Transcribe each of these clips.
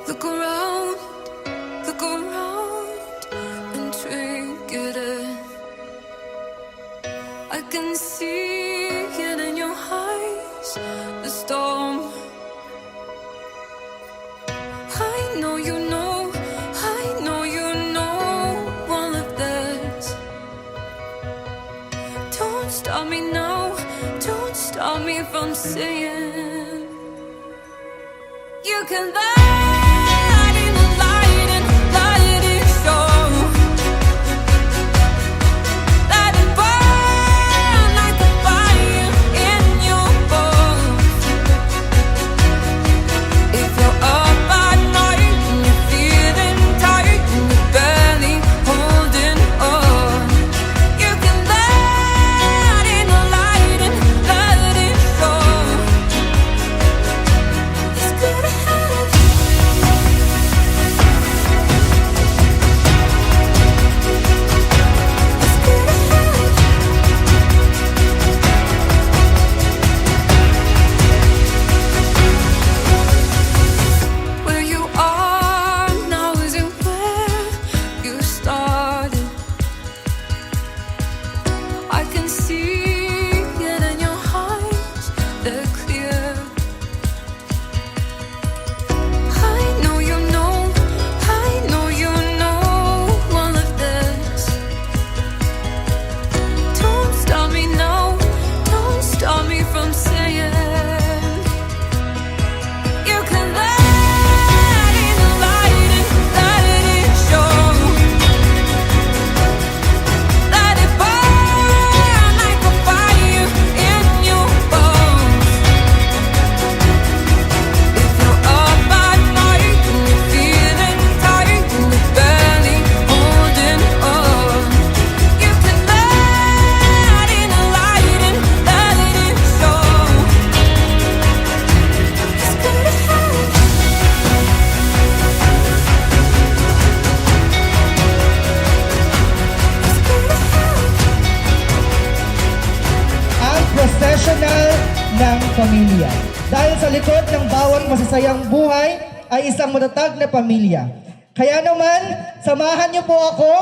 look around and drink it in. I can see it in your eyes, the storm. I know you know, I know you know all of this. Don't stop me now, don't stop me from saying you can let in the light and let it show. Let it burn like a fire in your bones. If you're up at night and you're feeling tired and you're barely holding on, you can let in the light and let it show. It's good ahead. It's good ahead. Where you are now isn't where you started. I can see it in your eyes, they're clear. I know you know, I know you know all of this. Don't stop me now, don't stop me from saying you can let in the light and let it show. Let it burn like a fire in your bones. If you're up at night and you're feeling tired and you're barely holding on, you can let in the light and let it show. It's good ahead. It's good ahead. Ang professional ng pamilya. Dahil sa likod ng bawat masasayang buhay ay isang matatag na pamilya. Kaya naman, samahan niyo po ako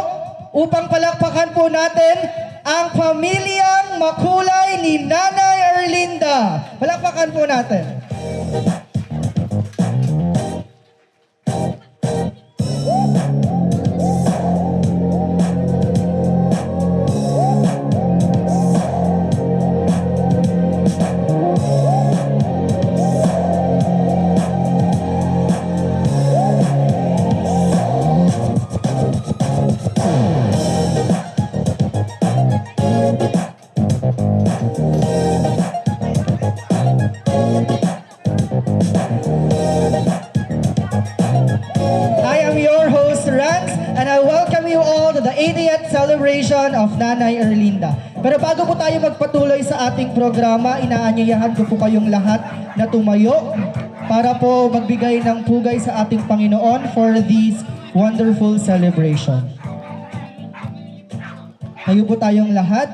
upang palakpakan po natin ang pamilyang makulay ni Nanay Erlinda. Palakpakan po natin. I am your host, Rans, and I welcome you all to the 80th celebration of Nanay Erlinda. Pero bago po tayo magpatuloy sa ating programa, inaanyayahan ko po kayong lahat na tumayo para po magbigay ng pugay sa ating Panginoon for this wonderful celebration. Tayo po tayong lahat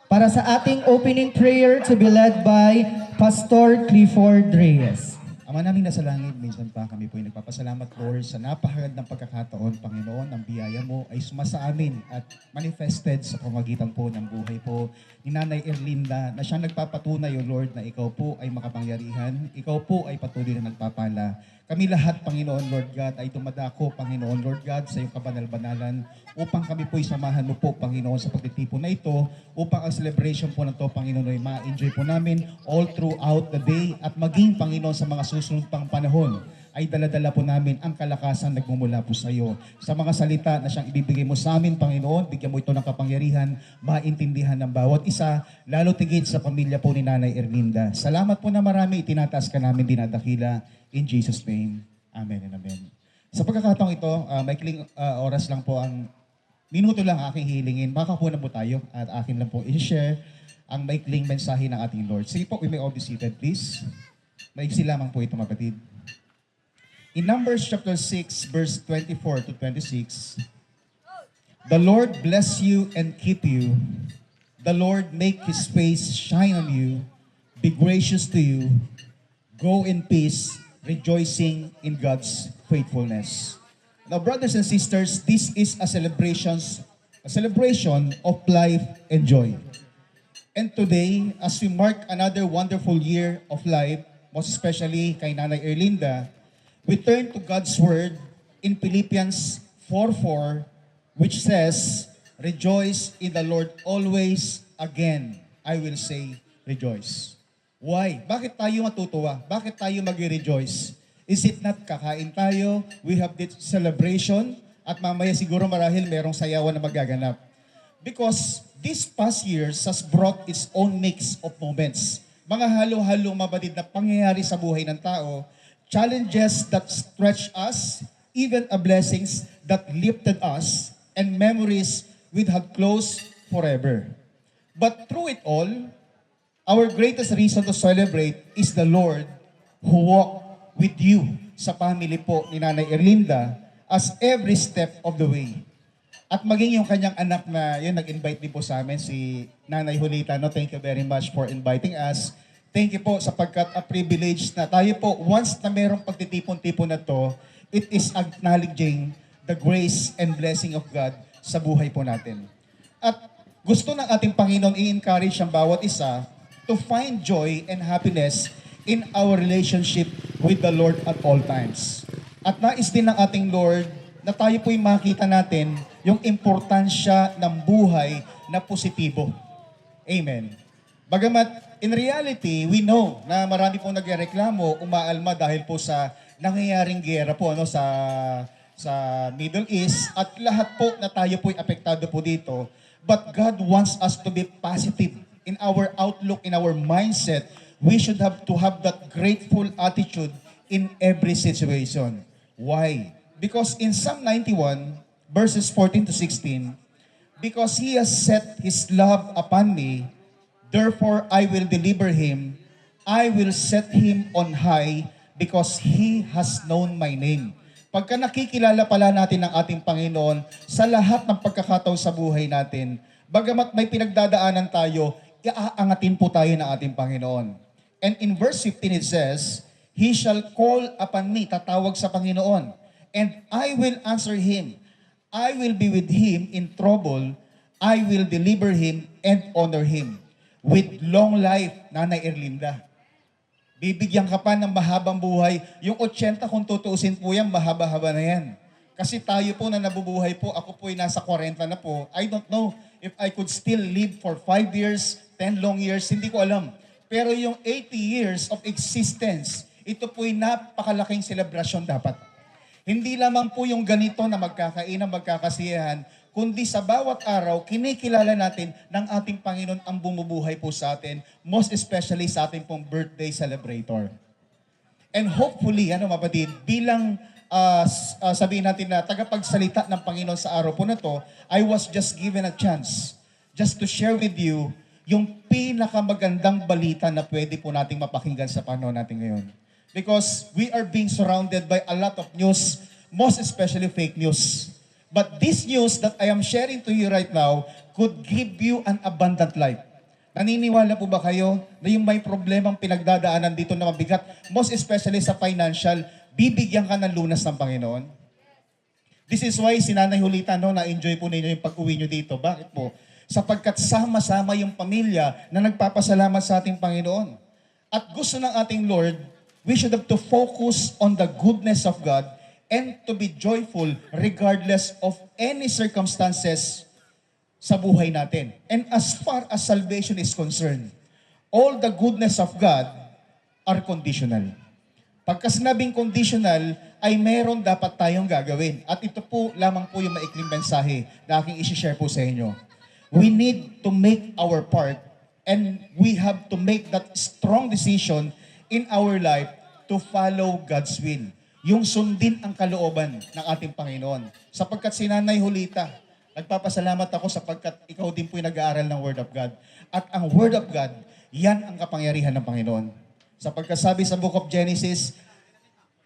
para sa ating opening prayer to be led by Pastor Clifford Reyes. Ama namin nasa langit, minsan pa kami po ay nagpapasalamat, Lord, sa napakagandang pagkakataon, Panginoon, ang biyaya mo ay sumasa amin at manifested sa pamagitan po ng buhay po ni Nanay Erlinda na siya nagpapatunay, O Lord, na ikaw po ay makapangyarihan, ikaw po ay patuloy na nagpapala. Kami lahat, Panginoon, Lord God, ay tumadako, Panginoon, Lord God, sa iyong kabanal-banalan upang kami po'y samahan mo po, Panginoon, sa pagtitipon na ito, upang ang celebration po na ito, Panginoon, ay ma-enjoy po namin all throughout the day at maging, Panginoon, sa mga susunod pang panahon ay daladala po namin ang kalakasan nagmumula po sa iyo. Sa mga salita na siyang ibibigay mo sa amin, Panginoon, bigyan mo ito ng kapangyarihan, maintindihan ng bawat isa, lalo tigit sa pamilya po ni Nanay Erlinda. Salamat po na marami, itinataas ka namin dinadakila. In Jesus' name, Amen and Amen. Sa pagkakataong ito, maikling oras lang po ang minuto lang aking hilingin. Makakunan po tayo at akin lang po i-share ang maikling mensahe ng ating Lord. Sige po, we may all be seated, please. Maiksi lamang po ito, kapatid. In Numbers chapter 6, verse 24 to 26, the Lord bless you and keep you. The Lord make His face shine on you, be gracious to you. Go in peace. rejoicing in God's faithfulness. Now, brothers and sisters, this is a celebration of life and joy. And today, as we mark another wonderful year of life, most especially kay Nanay Erlinda, we turn to God's Word in Philippians 4:4, which says, "Rejoice in the Lord always. Again, I will say, rejoice." Why? Bakit tayo matutuwa? Bakit tayo mag-rejoice? Is it not kakain tayo? We have this celebration at mamaya siguro marahil merong sayawan na magaganap. Because this past years has brought its own mix of moments. Mga halo-halo mabatid na pangyayari sa buhay ng tao, challenges that stretch us, even a blessings that lifted us, and memories we'd have close forever. But through it all, our greatest reason to celebrate is the Lord who walked with you sa family po ni Nanay Erlinda as every step of the way. At maging yung kanyang anak na yun, nag-invite din po sa amin, si Nanay Julita. No, thank you very much for inviting us. Thank you po sapagkat a privilege na tayo po, once na merong pagtitipon-tipon na to, it is acknowledging the grace and blessing of God sa buhay po natin. At gusto ng ating Panginoon i-encourage ang bawat isa to find joy and happiness in our relationship with the Lord at all times. At nais din ng ating Lord na tayo po'y makita natin yung importansya ng buhay na positibo. Amen. Bagamat in reality, we know na marami pong nagreklamo, umaalma dahil po sa nangyayaring gera po sa Middle East at lahat po na tayo po'y apektado po dito. But God wants us to be positive in our outlook, in our mindset. We should have to have that grateful attitude in every situation. Why? Because in Psalm 91, verses 14 to 16, "Because He has set His love upon me, therefore I will deliver Him. I will set Him on high because He has known my name." Pagka nakikilala pala natin ang ating Panginoon sa lahat ng pagkakataon sa buhay natin, bagamat may pinagdadaanan tayo, iaangatin po tayo ng ating Panginoon. And in verse 15 it says, "He shall call upon me," tatawag sa Panginoon, "and I will answer him. I will be with him in trouble. I will deliver him and honor him." With long life, Nanay Erlinda. Bibigyan ka pa ng mahabang buhay. Yung 80 kung tutuusin po yan, mahaba-haba na yan. Kasi tayo po na nabubuhay po, ako po ay nasa 40 na po. I don't know if I could still live for 5 years, 10 long years, hindi ko alam. Pero yung 80 years of existence, ito po ay napakalaking selebrasyon dapat. Hindi lamang po yung ganito na magkakainan, magkakasiyahan, kundi sa bawat araw, kinikilala natin ng ating Panginoon ang bumubuhay po sa atin, most especially sa ating pong birthday celebrator. And hopefully, mapatid, bilang sabihin natin na tagapagsalita ng Panginoon sa araw po na to, I was just given a chance just to share with you yung pinakamagandang balita na pwede po nating mapakinggan sa panahon natin ngayon. Because we are being surrounded by a lot of news, most especially fake news. But this news that I am sharing to you right now could give you an abundant life. Naniniwala po ba kayo na yung may problemang pinagdadaanan dito na mabigat, most especially sa financial, bibigyan ka ng lunas ng Panginoon? This is why si Nanay Julita, na-enjoy po ninyo yung pag-uwi nyo dito. Bakit po? Sapagkat sama-sama yung pamilya na nagpapasalamat sa ating Panginoon. At gusto ng ating Lord, we should have to focus on the goodness of God and to be joyful regardless of any circumstances sa buhay natin. And as far as salvation is concerned, all the goodness of God are conditional. Pagka sinabing conditional, ay meron dapat tayong gagawin. At ito po lamang po yung maikling mensahe na aking isi-share po sa inyo. We need to make our part and we have to make that strong decision in our life to follow God's will. Yung sundin ang kalooban ng ating Panginoon. Sapagkat si Nanay Julita, nagpapasalamat ako sapagkat ikaw din po yung nag-aaral ng Word of God. At ang Word of God, yan ang kapangyarihan ng Panginoon. Sapagkat sabi sa Book of Genesis,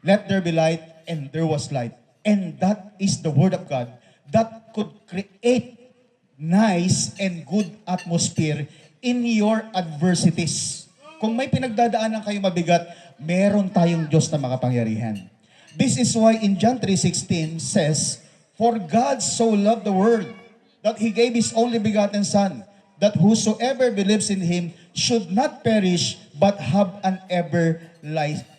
"Let there be light," and there was light. And that is the Word of God that could create nice and good atmosphere in your adversities. Kung may pinagdadaanan kayo mabigat, meron tayong Diyos na makapangyarihan. This is why in John 3:16 says, "For God so loved the world that He gave His only begotten Son, that whosoever believes in Him should not perish but have an everlasting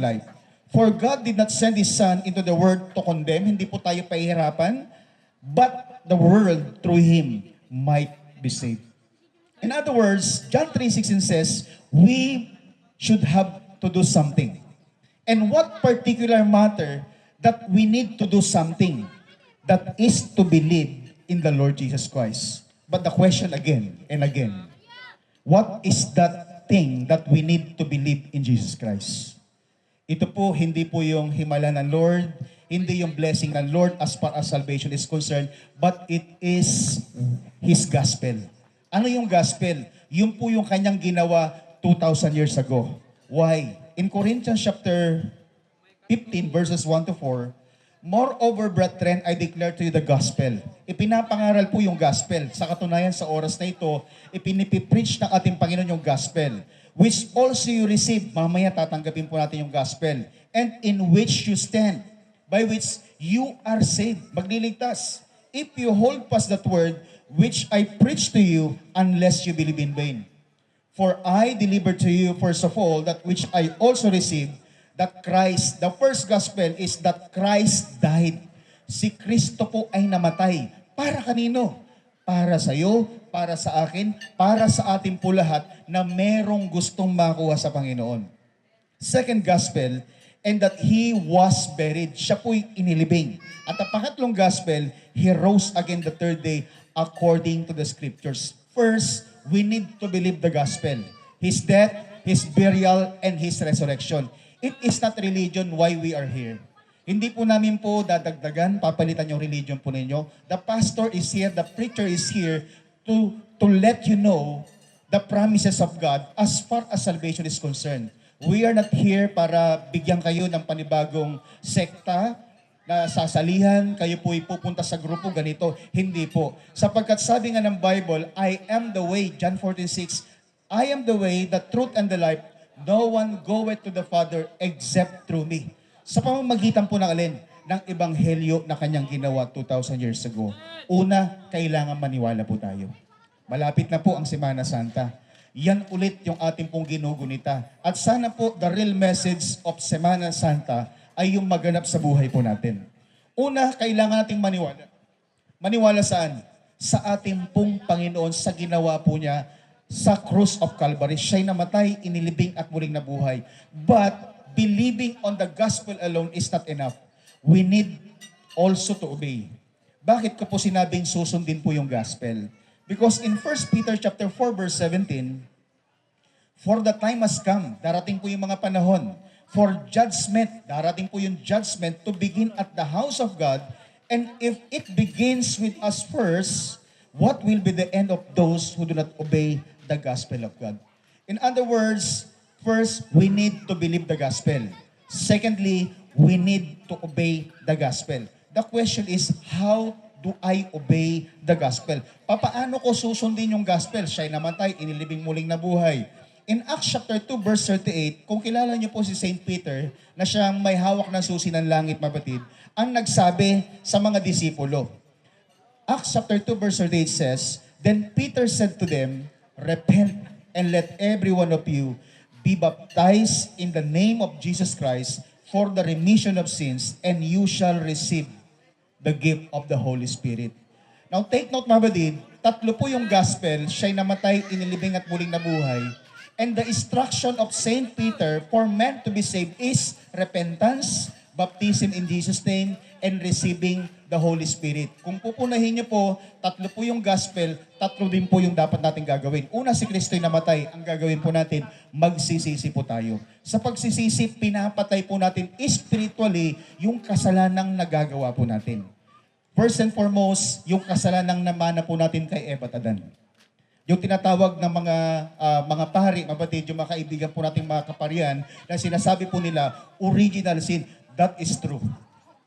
life. For God did not send His Son into the world to condemn," hindi po tayo pahihirapan, "but the world through Him might be saved." In other words, John 3:16 says, we should have to do something. And what particular matter that we need to do something? That is to believe in the Lord Jesus Christ. But the question again and again, what is that thing that we need to believe in Jesus Christ? Ito po, hindi po yung himala ng Lord, hindi yung blessing ng Lord as far as salvation is concerned, but it is His gospel. Ano yung gospel? Yun po yung kanyang ginawa 2,000 years ago. Why? In Corinthians chapter 15 verses 1 to 4, "Moreover, brethren, I declare to you the gospel." Ipinapangaral po yung gospel. Sa katunayan, sa oras na ito, ipinipreach ng ating Panginoon yung gospel. "Which also you receive." Mamaya tatanggapin po natin yung gospel. "And in which you stand, by which you are saved." Magliligtas. "If you hold fast that word, which I preach to you, unless you believe in vain. For I delivered to you first of all that which I also received, that Christ," the first gospel is that Christ died. Si Kristo po ay namatay. Para kanino? Para sa iyo, para sa akin, para sa atin po lahat na merong gustong makuha sa Panginoon. Second gospel, and that He was buried. Siya po'y inilibing. At ang pangatlong gospel, He rose again the third day according to the scriptures. First, we need to believe the gospel. His death, His burial, and His resurrection. It is not religion why we are here. Hindi po namin po dadagdagan, papalitan yung religion po ninyo. The pastor is here, the preacher is here to let you know the promises of God as far as salvation is concerned. We are not here para bigyan kayo ng panibagong sekta na sasalihan, kayo po ipupunta sa grupo ganito. Hindi po. Sapagkat sabi nga ng Bible, "I am the way," John 14:6, "I am the way, the truth, and the life. No one goeth to the Father except through me." Sa pamamagitan po ng alin? Ng ebanghelyo na kanyang ginawa 2,000 years ago. Una, kailangan maniwala po tayo. Malapit na po ang Semana Santa. Yan ulit yung ating pong ginugunita. At sana po the real message of Semana Santa ay yung maganap sa buhay po natin. Una, kailangan nating maniwala. Maniwala saan? Sa ating pong Panginoon, sa ginawa po niya sa cross of Calvary. Siya'y namatay, inilibing at muling nabuhay. But believing on the gospel alone is not enough. We need also to obey. Bakit ko po sinabing susundin po yung gospel? Because in 1 Peter chapter 4 verse 17, "For the time has come," darating po yung mga panahon, "for judgment," darating po yung judgment to begin at the house of God. And if it begins with us first, what will be the end of those who do not obey the gospel of God? In other words, first, we need to believe the gospel. Secondly, we need to obey the gospel. The question is, how do I obey the gospel? Papaano ko susundin yung gospel? Siya'y namatay, inilibing muling nabuhay. In Acts chapter 2 verse 38, kung kilala niyo po si Saint Peter, na siyang may hawak na susi ng langit, mapatid, ang nagsabi sa mga disipulo. Acts chapter 2 verse 38 says, "Then Peter said to them, Repent, and let every one of you be baptized in the name of Jesus Christ for the remission of sins, and you shall receive the gift of the Holy Spirit." Now take note, mga badid, tatlo po yung gospel, siya'y namatay, inilibing at muling nabuhay. And the instruction of Saint Peter for men to be saved is repentance, baptism in Jesus' name, and receiving the Holy Spirit. Kung pupunahin niyo po, tatlo po yung gospel, tatlo din po yung dapat natin gagawin. Una, si Kristo'y namatay. Ang gagawin po natin, magsisisi po tayo. Sa pagsisisi, pinapatay po natin spiritually yung kasalanang nagagawa po natin. First and foremost, yung kasalanang namana po natin kay Eva at Adan. Yung tinatawag ng mga pari, mabatid, yung mga kaibigan po nating mga kaparian, na sinasabi po nila, original sin. That is true.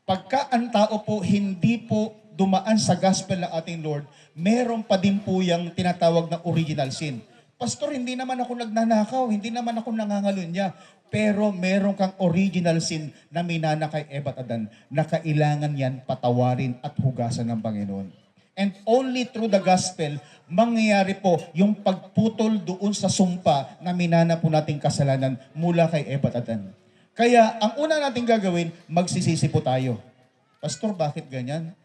Pagka ang tao po hindi po dumaan sa gospel ng ating Lord, meron pa din po yung tinatawag na original sin. Pastor, hindi naman ako nagnanakaw, hindi naman ako nangangalunya. Pero meron kang original sin na minana kay Eva at Adan na kailangan yan patawarin at hugasan ng Panginoon. And only through the gospel, mangyayari po yung pagputol doon sa sumpa na minana po nating kasalanan mula kay Eva at Adan. Kaya ang una nating gagawin, magsisisi po tayo. Pastor, bakit ganyan?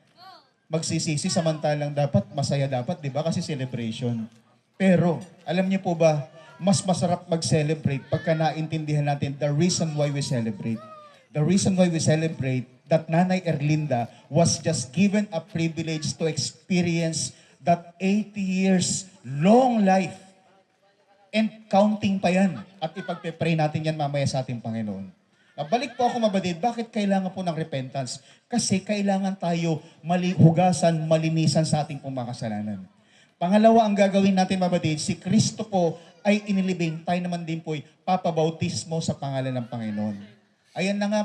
Magsisisi samantalang dapat, masaya dapat, di ba? Kasi celebration. Pero, alam niyo po ba, mas masarap mag-celebrate pagka naintindihan natin the reason why we celebrate. The reason why we celebrate that Nanay Erlinda was just given a privilege to experience that 80 years long life. And counting pa yan. At ipagpe-pray natin yan mamaya sa ating Panginoon. Balik po ako mabatid, bakit kailangan po ng repentance? Kasi kailangan tayo hugasan, malinisan sa ating pumakasalanan. Pangalawa, ang gagawin natin mabatid, si Kristo po ay inilibing, tayo naman din po ay papabautismo sa pangalan ng Panginoon. Ayan na nga,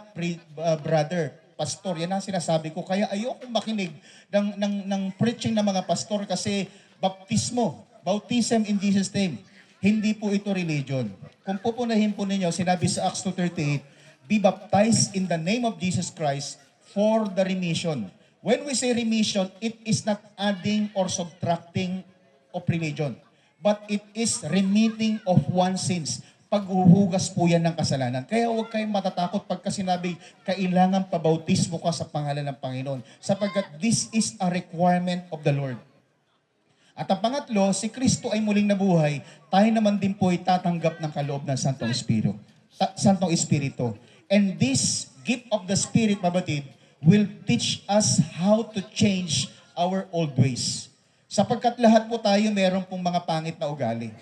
brother, pastor, yan ang sinasabi ko. Kaya ayokong makinig ng preaching ng mga pastor kasi bautism in Jesus' name. Hindi po ito religion. Kung pupunahin po ninyo, sinabi sa Acts 2:38, be baptized in the name of Jesus Christ for the remission. When we say remission, it is not adding or subtracting of religion, but it is remitting of one's sins. Paghuhugas po yan ng kasalanan. Kaya huwag kayong matatakot pagka sinabi, kailangan pabautismo ka sa pangalan ng Panginoon, sapagkat this is a requirement of the Lord. At ang pangatlo, si Kristo ay muling nabuhay, tayo naman din po ay tatanggap ng kaloob ng Santong Espiritu. Santong Espiritu. And this gift of the Spirit, mabatid, will teach us how to change our old ways. Sapagkat lahat po tayo meron pong mga pangit na ugali.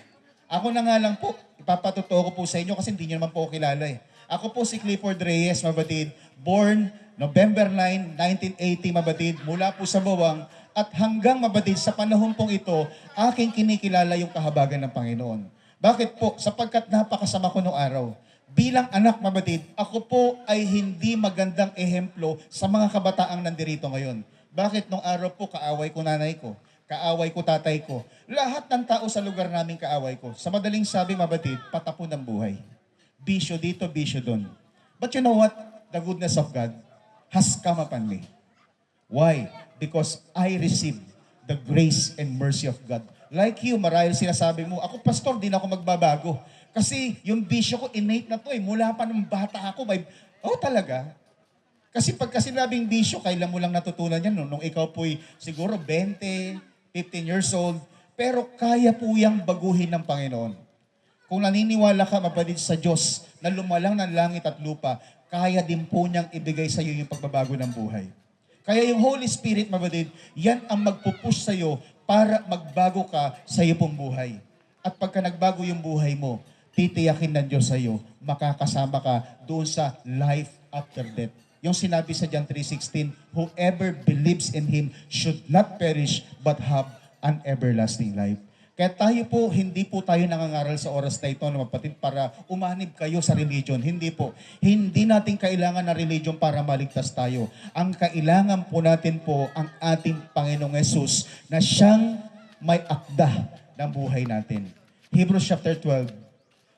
Ako na nga lang po, ipapatotoo ko po sa inyo kasi hindi nyo naman po ako kilala eh. Ako po si Clifford Reyes, mabatid, born November 9, 1980, mabatid, mula po sa Bawang, at hanggang mabatid sa panahon pong ito, aking kinikilala yung kahabagan ng Panginoon. Bakit po? Sapagkat napakasama ko noong araw. Bilang anak, mabatid, ako po ay hindi magandang ehemplo sa mga kabataang nandirito ngayon. Bakit? Nung araw po, kaaway ko nanay ko, kaaway ko tatay ko. Lahat ng tao sa lugar namin kaaway ko. Sa madaling sabi, mabatid, patapon ng buhay. Bisyo dito, bisyo doon. But you know what? The goodness of God has come upon me. Why? Because I received the grace and mercy of God. Like you, marahil sinasabi mo, ako pastor, di na ako magbabago. Kasi yung bisyo ko, innate na to eh. Mula pa nung bata ako, talaga? Kasi pagka sinabing bisyo, kailan mo lang natutunan yan nung ikaw po'y siguro 20, 15 years old. Pero kaya po yung baguhin ng Panginoon. Kung naniniwala ka, mabatid sa Diyos, na lumalang ng langit at lupa, kaya din po niyang ibigay sa iyo yung pagbabago ng buhay. Kaya yung Holy Spirit, mabatid, yan ang magpupush sa iyo para magbago ka sa iyo pong buhay. At pagka nagbago yung buhay mo, titiyakin ng Diyos sa iyo, makakasama ka doon sa life after death. Yung sinabi sa John 3:16, whoever believes in Him should not perish but have an everlasting life. Kaya tayo po, hindi po tayo nangangaral sa oras na ito, na mapatid, para umanib kayo sa religion. Hindi po. Hindi natin kailangan na religion para maligtas tayo. Ang kailangan po natin po ang ating Panginoong Yesus na siyang may akda ng buhay natin. Hebrews chapter 12,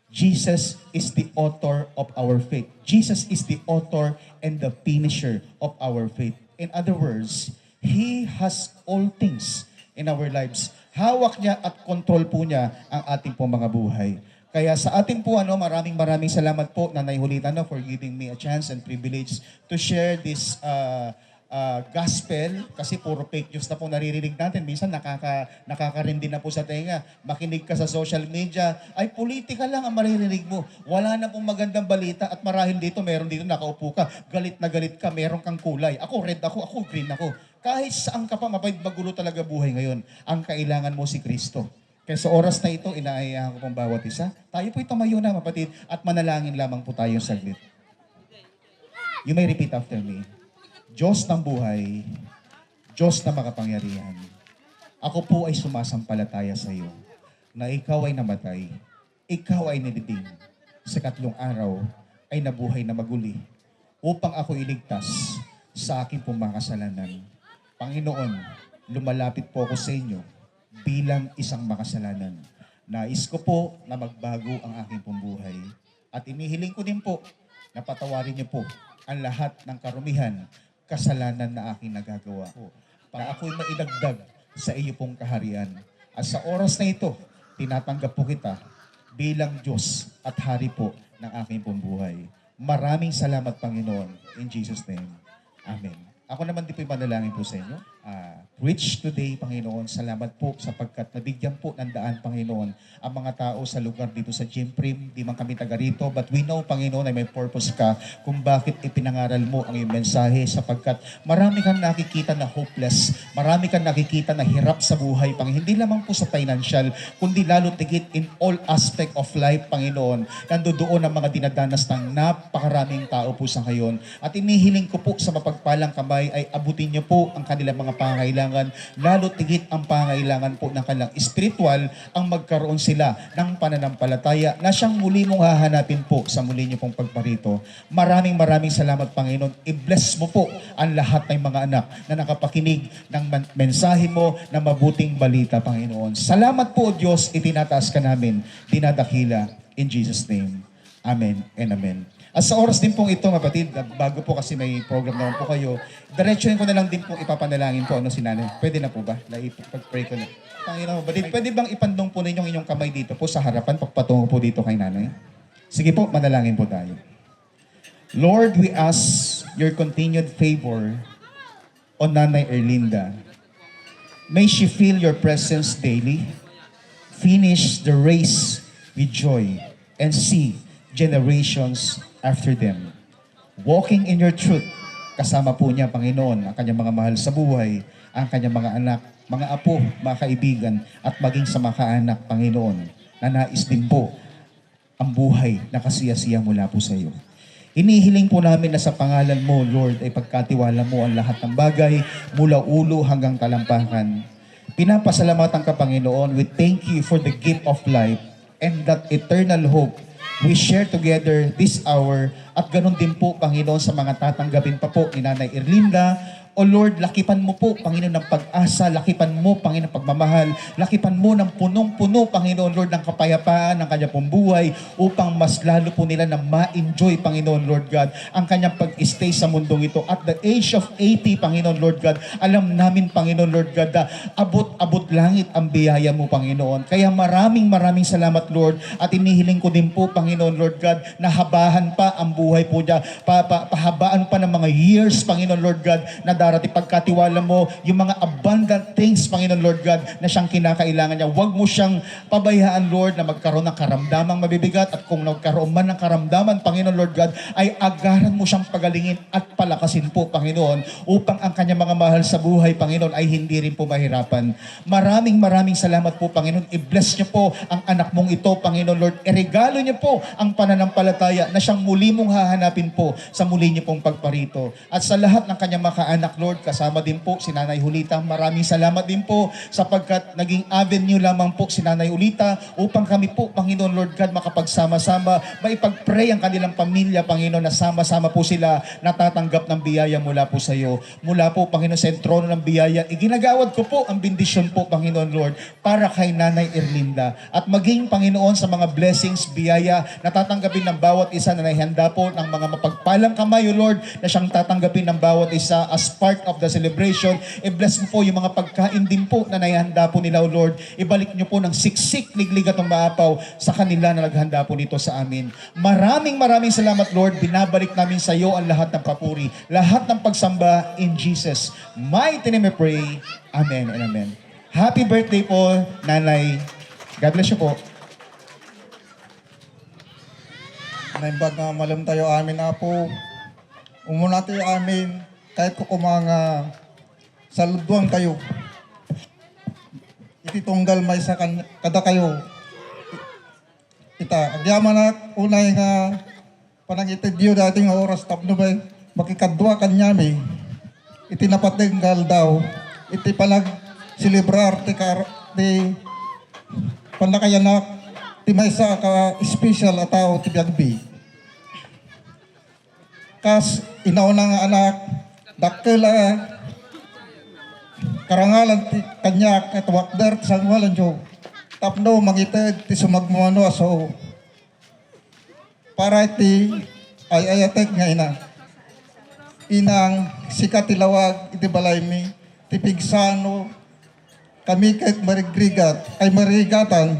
Jesus is the author of our faith. Jesus is the author and the finisher of our faith. In other words, He has all things in our lives. Hawak niya at control po niya ang ating po mga buhay. Kaya sa ating po, maraming salamat po, Nanay Julita, for giving me a chance and privilege to share this gospel, kasi puro fake news na po naririnig natin. Minsan nakakarindi na po sa tenga. Makinig ka sa social media, ay politika lang ang maririnig mo. Wala na pong magandang balita at marahil meron dito nakaupo ka, galit na galit ka, meron kang kulay. Ako red ako green ako. Kahit saan ka pa, magulo talaga buhay ngayon. Ang kailangan mo si Kristo. Kaya sa oras na ito, inaayahan ko pong bawat isa. Tayo po'y tumayo na, mapatid, at manalangin lamang po tayo saglit. You may repeat after me. Diyos ng buhay, Diyos na makapangyarihan, ako po ay sumasampalataya sa iyo na ikaw ay namatay, ikaw ay nilibing, sa 3 araw ay nabuhay na maguli upang ako iligtas sa aking pong mga kasalanan. Panginoon, lumalapit po ako sa inyo bilang isang makasalanan. Nais ko po na magbago ang aking pong buhay. At inihiling ko din po na patawarin niyo po ang lahat ng karumihan, kasalanan na aking nagagawa. Para ako'y maidagdag sa iyo pong kaharian. At sa oras na ito, tinatanggap po kita bilang Diyos at Hari po ng aking pong buhay. Maraming salamat, Panginoon. In Jesus' name, Amen. Ako naman din po ipanalangin po sa inyo. Rich today, Panginoon, salamat po sapagkat nabigyan po ng daan, Panginoon, ang mga tao sa lugar dito sa Jimprim. Di man kami taga rito, but we know, Panginoon, ay may purpose ka kung bakit ipinangaral mo ang iyong mensahe sapagkat marami kang nakikita na hopeless, marami kang nakikita na hirap sa buhay, Panginoon. Hindi lamang po sa financial, kundi lalo tigit in all aspect of life, Panginoon. Nandoon ang mga dinadanas ng napakaraming tao po sa ngayon. At inihiling ko po sa mapagpalang kamay ay abutin niyo po ang kanilang mga pangailangan, lalo tigit ang pangailangan po ng kanilang spiritual ang magkaroon sila ng pananampalataya na siyang muli mong hahanapin po sa muli niyo pong pagparito. Maraming salamat, Panginoon. I-bless mo po ang lahat ng mga anak na nakapakinig ng mensahe mo na mabuting balita, Panginoon. Salamat po, Diyos, itinataas ka namin, dinadakila. In Jesus' name, Amen and Amen. At sa oras din pong ito, kapatid, bago po kasi may program naman po kayo, diretsuhin ko na lang din po ipapanalangin po si nanay. Pwede na po ba? Pag-pray ko na. Panginoon, pwede bang ipandong po ninyong inyong kamay dito po sa harapan, pagpatungo po dito kay nanay? Sige po, manalangin po tayo. Lord, we ask your continued favor on Nanay Erlinda. May she feel your presence daily, finish the race with joy, and see generations after them. Walking in your truth, kasama po niya, Panginoon, ang kanyang mga mahal sa buhay, ang kanyang mga anak, mga apo, mga kaibigan, at maging sa mga kaanak, Panginoon, na nais din po ang buhay na kasiyasiya mula po sa iyo. Inihiling po namin na sa pangalan mo, Lord, ay pagkatiwala mo ang lahat ng bagay mula ulo hanggang talampakan. Pinapasalamatan ka, Panginoon. We thank you for the gift of life and that eternal hope we share together this hour. At ganun din po, Panginoon, sa mga tatanggapin pa po ni Nanay Erlinda. O Lord, lakipan mo po, Panginoon, ng pag-asa, lakipan mo, Panginoon, ng pagmamahal, lakipan mo ng punong-puno, Panginoon, Lord, ng kapayapaan ng kanyang pong buhay upang mas lalo po nila na ma-enjoy, Panginoon, Lord God, ang kanyang pag-stay sa mundong ito. At the age of 80, Panginoon, Lord God, alam namin, Panginoon, Lord God, na abot langit ang biyaya mo, Panginoon. Kaya maraming salamat, Lord, at inihiling ko din po, Panginoon, Lord God, na habahan pa ang buhay po niya, pahabaan pa ng mga years, Panginoon, Lord God, na darating pagkatiwala mo, yung mga abundant things, Panginoon Lord God, na siyang kinakailangan niya. Huwag mo siyang pabayaan, Lord, na magkaroon ng karamdamang mabibigat at kung nagkaroon man ng karamdaman, Panginoon Lord God, ay agaran mo siyang pagalingin at palakasin po, Panginoon, upang ang kanyang mga mahal sa buhay, Panginoon, ay hindi rin po mahirapan. Maraming salamat po, Panginoon. I-bless niyo po ang anak mong ito, Panginoon Lord. Iregalo niyo po ang pananampalataya na siyang muli mong hahanapin po sa muli niyo pong pagparito. At sa lahat ng kanyang mga kaanak, Lord, kasama din po si Nanay Julita. Maraming salamat din po sapagkat naging avenue lamang po si Nanay Julita upang kami po, Panginoon Lord God, makapagsama-sama, maipag-pray ang kanilang pamilya, Panginoon, na sama-sama po sila natatanggap ng biyaya mula po sa iyo. Mula po, Panginoon, sa trono ng biyaya, iginagawad ko po ang bendisyon po, Panginoon Lord, para kay Nanay Erlinda. At maging, Panginoon, sa mga blessings, biyaya, natatanggapin ng bawat isa na nahihanda po ng mga mapagpalang kamay, O Lord, na siyang tatanggapin ng bawat isa as part of the celebration. I-bless mo po yung mga pagkain din po na naihanda po nila, O Lord. Ibalik niyo po ng siksik, liglig at maapaw sa kanila na naghanda po nito sa amin. Maraming salamat, Lord. Binabalik namin sa iyo ang lahat ng papuri, lahat ng pagsamba in Jesus' mighty name I pray. Amen and amen. Happy birthday po, Nanay. God bless you po. Naimbag nga malam tayo amin na po. Umuna tayo amin kahit ko kumanga saludwang kayo. Iti tunggal may sa kada kayo. Ita, agyaman na unay nga panangitidyo dating oras tapno ba makikadwa kanyami. Iti napatinggal daw. Iti palag silibrar ti panakayanak ti may sa ka special ataw ti biagbi. Kas inauna nga anak dakkel karangalan ti kanya kat wakder sang walan jo tapno mangited ti sumagmano aso para iti ay ayatek nga inang sikat tilawag iti balay mi ti pigsano kami kahit marigatan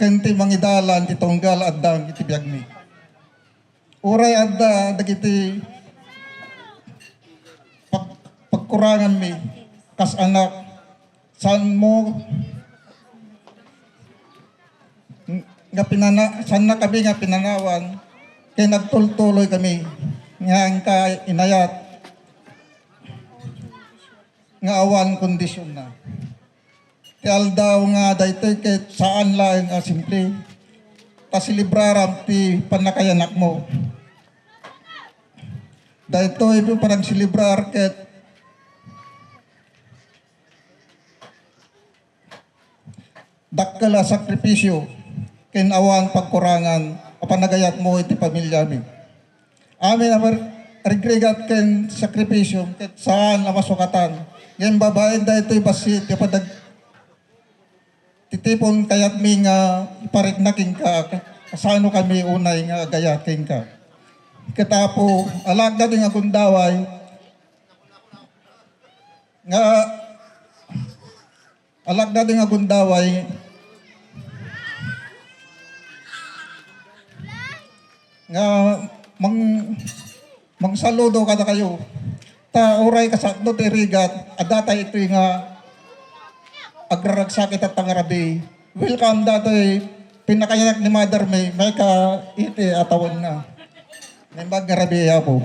kanti mangidalan ti tunggal addang iti biag mi uray adda dagiti pagkurangan mi kas anak saan mo saan na kami nga pinanawan kay nagtultuloy kami nga ang inayat nga awan kondisyon na ti aldaw nga daytoy ket saan laeng nga simple ta silibraram ti panakayanak mo daytoy parang silibrar ket dakkala sakripisyo ken awan pagkurangan apanagayat mo iti pamilya mi. Amin amar regregat ken sakripisyo ket saan amasukatan. Yan babaen daytoy basit padag titipon kayat mi nga iparignaking ka kasano kami unay nga gayaking ka. Katapo alagda nga gundaway nga alagda nga gundaway nga saludo kada kayo ta oray kasakdo ti rigat adata ito nga agraragsakit at tangarabi welcome datoy pinakayanak ni mother may ka iti atawan na may magarabi po.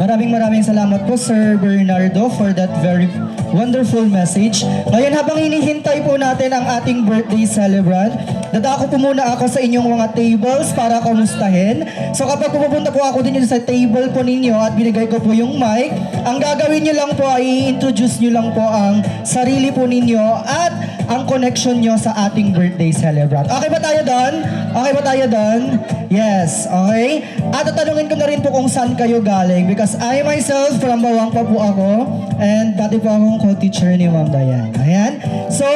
Maraming salamat po Sir Bernardo for that very wonderful message. Ngayon habang hinihintay po natin ang ating birthday celebrant, dadako po muna ako sa inyong mga tables para kamustahin. So kapag pupunta po ako din sa table po ninyo at binigay ko po yung mic, ang gagawin nyo lang po ay i-introduce nyo lang po ang sarili po ninyo at ang connection nyo sa ating birthday celebrant. Okay ba tayo doon? Okay ba tayo doon? Yes, okay. At tatanungin ko na rin po kung saan kayo galing because I myself from Bawang pa po ako and dati po akong co-teacher ni Ma'am Dayan. Ayan. So,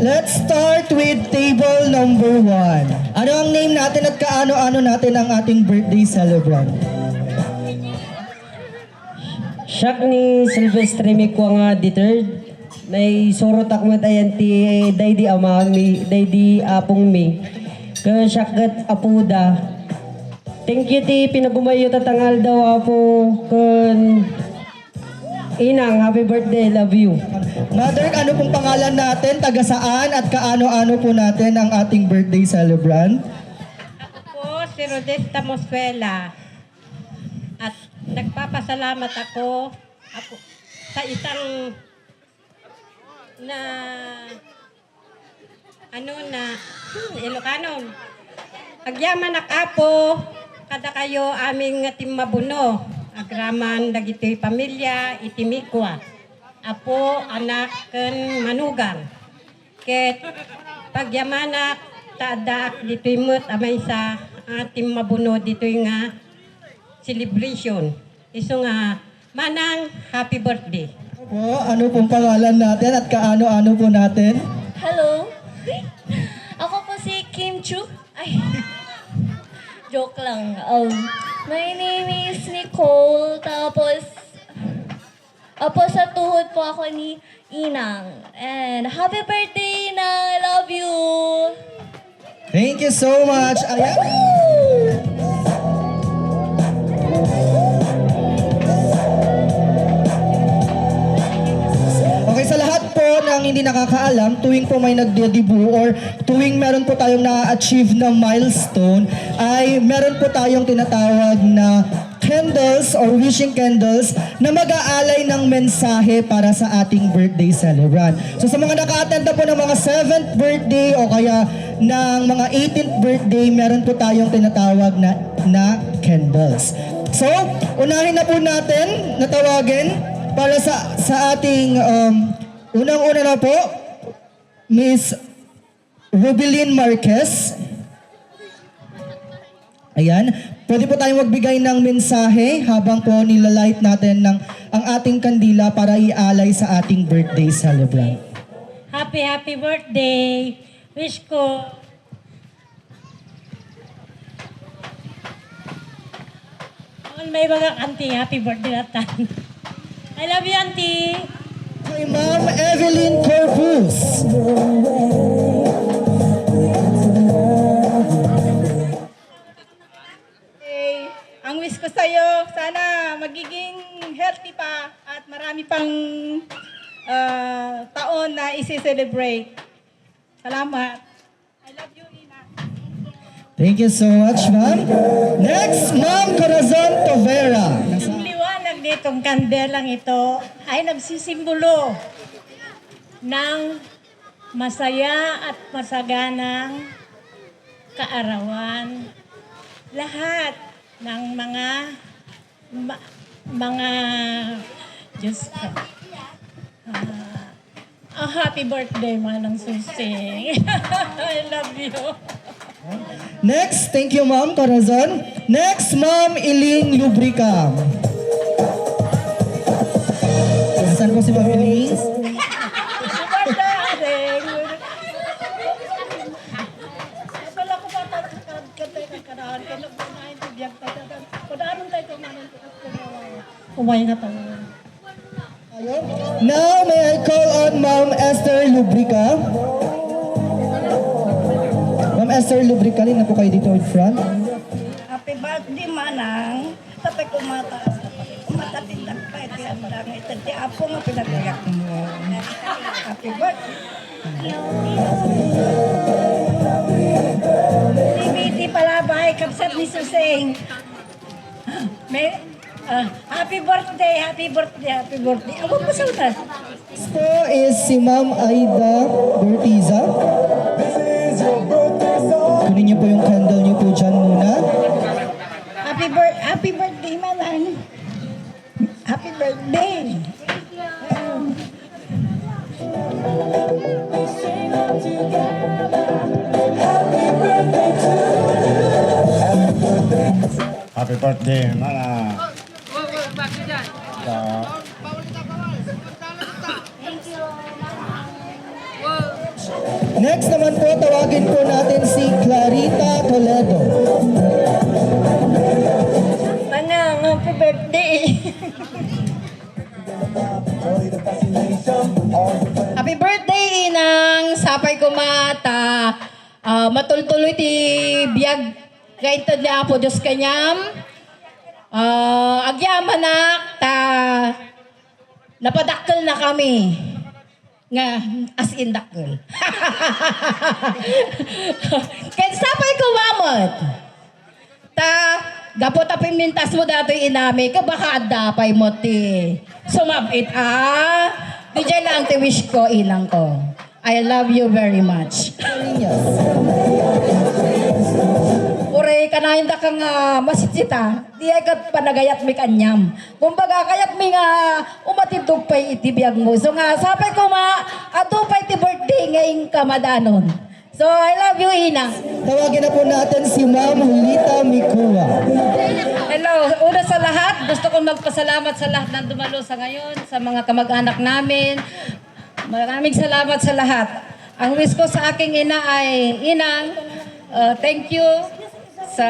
let's start with table number 1. Ano ang name natin at kaano-ano natin ang ating birthday celebrant? Siyak ni Silvestre mi ko nga dithird. Nay surot akmat ayan ti daydi ama mi, daydi apong mi. Kaya siyak gat apuda. Thank you ti pinagumayo tatangal daw apo kun inang happy birthday, love you. Mother, ano pong pangalan natin, taga saan at kaano-ano po natin ang ating birthday celebrant? Ako po si Rodesta Mosfela at nagpapasalamat ako sa isang na Ilocano. Agyaman akapo kada kayo aming timmabuno. Agraman dagiti pamilya itimikwa. Apo anak ken manugang. Ket pagyamanak tadak ditoy met amay sa ating mabuno ditoy nga celebration. Iso nga manang happy birthday. Po, ano pong pangalan natin at kaano-ano po natin? Hello. Ako po si Kim Chu. Ay. Joke lang. My name is Nicole. Tapos, sa tuhod po ako ni Inang. And happy birthday, Inang. I love you. Thank you so much. Ayan. Okay, sa lahat po ng hindi nakakaalam, tuwing po may nagde-debut or tuwing meron po tayong na-achieve na milestone, ay meron po tayong tinatawag na candles or wishing candles na mag-aalay ng mensahe para sa ating birthday celebrant. So sa mga naka-attend na po ng mga 7th birthday o kaya ng mga 18th birthday, meron po tayong tinatawag na candles. So, unahin na po natin na tawagin para sa ating unang-una na po, Miss Rubilin Marquez. Ayan. Pwede po tayong magbigay ng mensahe habang po nilalight natin ang ating kandila para ialay sa ating birthday celebrant. Happy happy birthday. Wish ko may mga auntie, happy birthday natin. I love you, auntie. Kay Ma'am Evelyn Corpus. Eh, ang wish ko sa'yo, sana magiging healthy pa at marami pang taon na isi-celebrate. Salamat. I love you, Ina. Thank you so much, ma'am. Next, Ma'am Corazon Tovera. Ang liwanag nitong kandelang ito ay nagsisimbolo ng masaya at masaganang kaarawan. Lahat ng mga Diyos ko. Happy birthday, Manang Susing. I love you. Next, thank you, Ma'am Corazon. Next, Ma'am Iling Lubrica. Nasaan po si Ma'am Iling? Kumain na tayo. Now, may I call on Ma'am Esther Lubrica. Ma'am Esther Lubrica, na po kayo dito in front. Happy birthday, Manang. Tapos kumatatindak pa. Ito ang dami. Ito di apo nga pinagayak mo. Happy birthday. Tibiti pala bahay kapsat ni Suseng. May happy birthday, happy birthday, happy birthday. Ako pa sa utas. Next po is si Ma'am Aida Bertiza. Kunin niyo po yung candle niyo po dyan muna. Happy birthday, Manang. Happy birthday. Happy birthday, Mana. Next naman po, tawagin po natin si Clarita Toledo. Manang, happy birthday. Happy birthday, Inang! Sapay ko mata. Matultuloy ti biyag kaintad ni Apo Diyos kanyam. Agyaman ta napadakkel na kami. Nga, as in dakkel. Kaya sapay ko mamot. Gapot a pimintas mo dato'y inami ka baka adapay mo ti. Sumabit Di dyan lang ti wish ko, inang ko. I love you very much. Ure, kanahin da kang masitsita, di ay kat panagayat mi kanyam. Kumbaga, kayat mi nga umatidog pa'y itibiyag mo. So nga, sapay ko ato pa'y ti birthday ngayong kamadanon. So, I love you, Ina. Tawagin na po natin si Ma'am Lita Mikua. Hello, una sa lahat, gusto kong magpasalamat sa lahat ng dumalo sa ngayon, sa mga kamag-anak namin. Maraming salamat sa lahat. Ang wish ko sa aking ina ay, Inang, thank you sa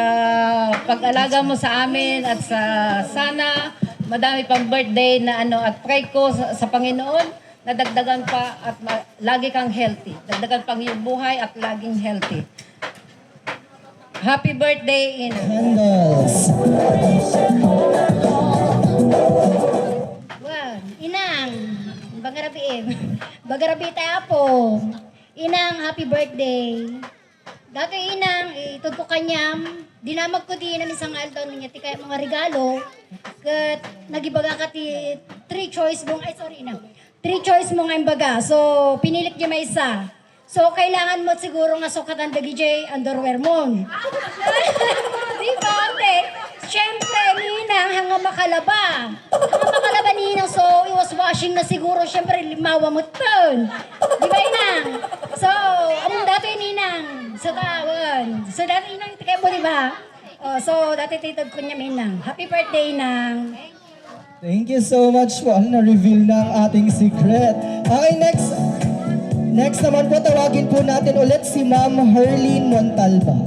pag-alaga mo sa amin at sa sana madami pang birthday na at pray ko sa Panginoon na dagdagan pa at lagi kang healthy. Dagdagan pang iyong buhay at laging healthy. Happy birthday, Ina. Candles. Wow, Inang, bagarabi tayo po. Inang, happy birthday. Dato Inang, itod ko kanyam, dinamag ko din namin isang aldaw niya, ti kaya mga regalo, kat nagibaga ka ti 3 choice mong baga. So, pinilit niya may isa. So, kailangan mo siguro nga sukatan dagi jay underwear mo. Di ba, ate? Siyempre, Ninang, hanga makalaba. Ninang, so, iwas washing na siguro, siyempre, limawa mo ton. Di ba, Inang? So, among dati, Ninang, sa tawon. So, dati, Inang, tikay mo, di ba? So, dati titod ko niya, Ninang. Happy birthday, Inang. Thank you so much po. Na-reveal na ang ating secret. Okay, next. Next naman po, tawagin po natin ulit si Ma'am Herlene Montalba.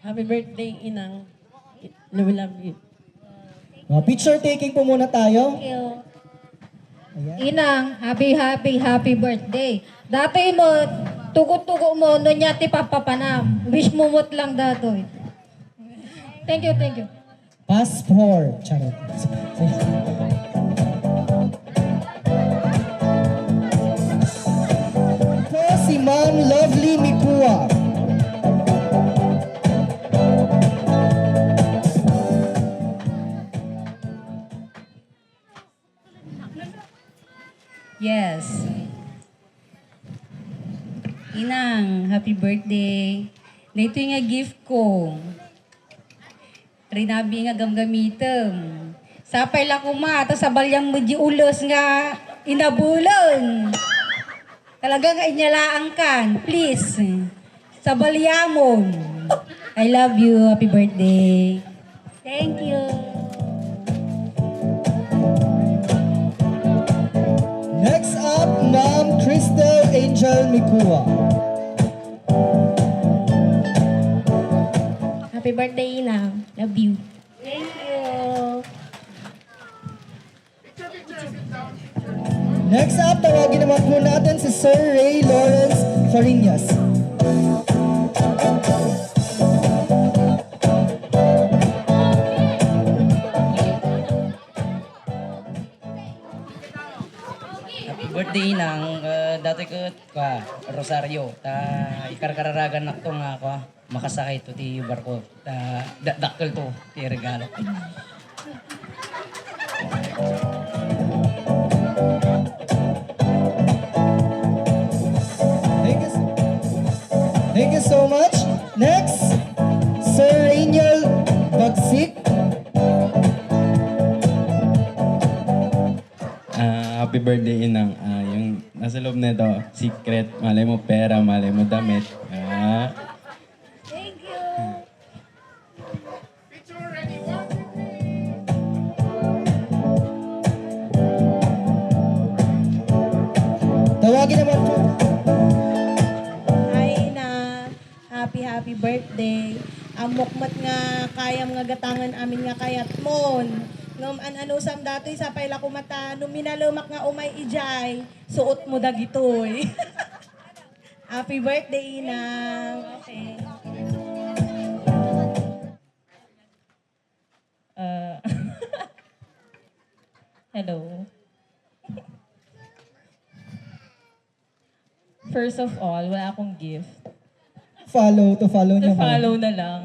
Happy birthday, Inang. We love you. Picture taking po muna tayo. Thank you. Inang, happy birthday. Dati mo, tugo-tugo mo, no niya ti papapanam. Wish mo mo't lang datoy. Thank you. Passport. Charot. Po si Ma'am Lovely Mikua. Yes. Inang, happy birthday. Dito yung nga gift ko. Rinabi nga gamgamitem. Sapay lang kuma, ta sa balyang medyo ulos nga inabulon. Talaga nga inyalaan kan. Please. Sa balyamon. I love you. Happy birthday. Thank you. Next up, Ma'am Crystal Angel Mikua. Happy birthday, Inang. Love you. Thank you. Next up, tawagin naman po natin si Sir Ray Lawrence Fariñas. Happy birthday nang dati ko Rosario ta ikarkararagan nak to nga ako makasakay to ti barko ta dakkel to ti regalo. Thank you so much. Next, Sir Rainiel Bagsik. Happy birthday, Inang. Yung nasa loob nito, secret, malay mo pera, malay mo damit. Thank you. Tawagin naman po. Hi na. Happy birthday. Amokmat nga kayam nga gatangan amin nga kayat mon. Ngam ano sam datoy sa payla kumata nung minalumak nga umay ijay, suot mo dagitoy. Happy birthday, Inang. Okay. Hello. First of all, wala akong gift. Follow nyo. Follow na lang.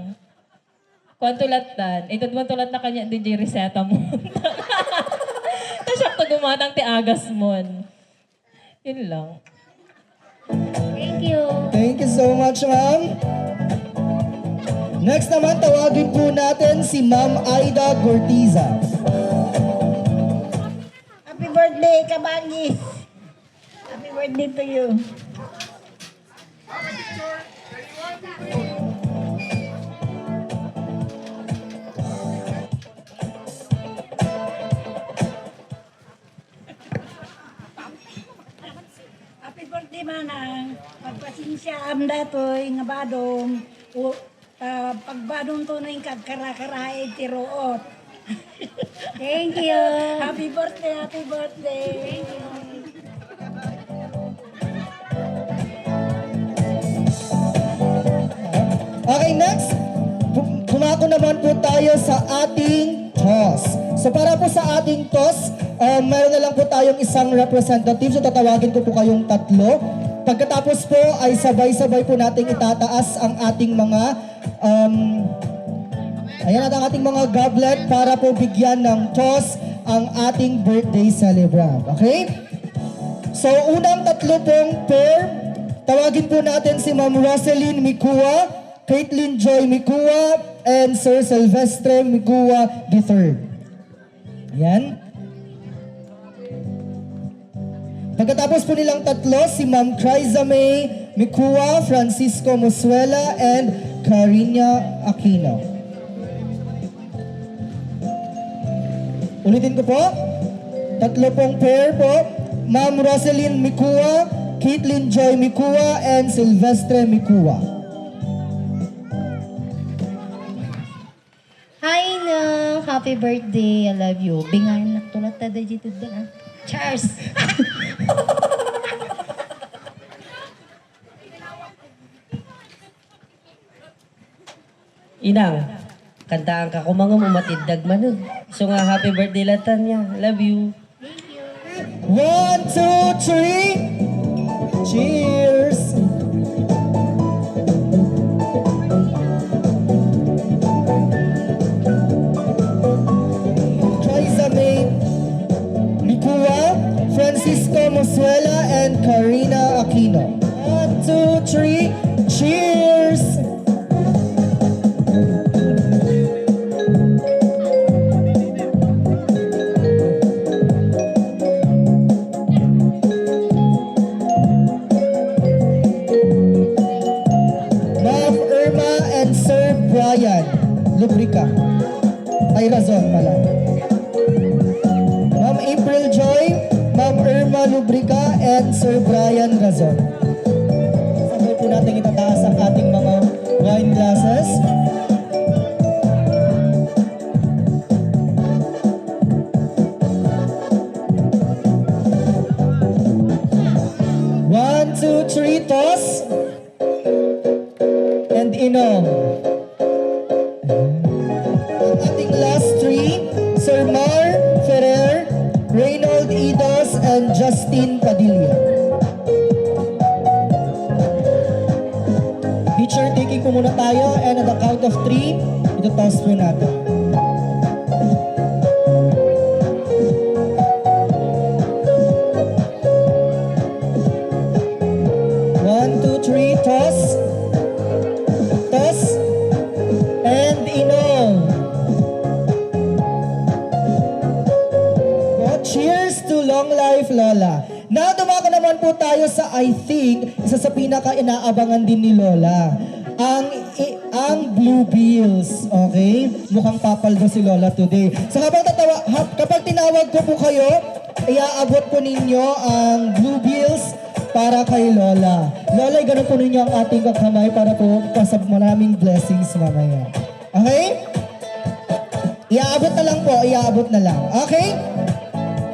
Kung tulatan, ito naman tulat na kanya DJ Reseta mo. Nasyak to gumatang ti agas mon. Yun lang. Thank you. Thank you so much, ma'am. Next naman, tawagin po natin si Ma'am Aida Gortiza. Happy birthday, Kabangis. Happy birthday to you. Happy birthday, Manang. Pagpasensya am datoy nga badong. Pagbadong to na yung kagkara-karahay tiroot. Thank you. Happy birthday, happy birthday. Thank you. Okay, next. Kumako naman po tayo sa ating toss. So para po sa ating toss, meron na lang po tayong isang representative. So tatawagin ko po kayong tatlo. Pagkatapos po ay sabay-sabay po nating itataas ang ating mga ayan ang ating mga goblet para po bigyan ng toss ang ating birthday celebrant. Okay? So unang tatlo pong pair, tawagin po natin si Ma'am Rosaline Mikua, Caitlin Joy Mikua, and Sir Silvestre Mikua III. Ayan. Pagkatapos po nilang tatlo, si Ma'am Criza May Mikua, Francisco Musuela, and Carina Aquino. Ulitin ko po. Tatlo pong pair po. Ma'am Roselyn Mikua, Caitlin Joy Mikua, and Silvestre Mikua. Hi na, happy birthday, I love you. Bingayan na tulad tada dito din. Cheers! Inang, kantaan ka kung mga mumatiddag manod. So nga, happy birthday latan niya. Love you. 1, 2, 3. Cheers! Triza May Mikua, Francisco Mosuela, and Karina Aquino. 1, 2, 3. Cheers! Ma'am Irma and Sir Brian Lubrica. Ay, Razon pala. Ma'am April Joy, Ma'am Irma Lubrica, and Sir Brian Razon. Sabay po natin itataas ang ating mga wine glasses. One, two, three, toss. And inom. Ang ating last three, Sir Mar Ferrer, Reynold Idos, and Justin Padilla. Picture taking po muna tayo, and at the count of 3, ito toss po natin. One, two, three, toss. Toss. And inom. Oh, cheers to long life, Lola. Now, dumako naman po tayo sa, I think, isa sa pinaka-inaabangan din ni Lola. Ang Blue Bills, okay? Mukhang papaldo si Lola today. So kapag tinawag ko po kayo, iaabot po ninyo ang Blue Bills para kay Lola. Lola, ganun po ninyo ang ating kakamay para po pasab maraming blessings mamaya. Okay? Iaabot na lang po, iaabot na lang. Okay?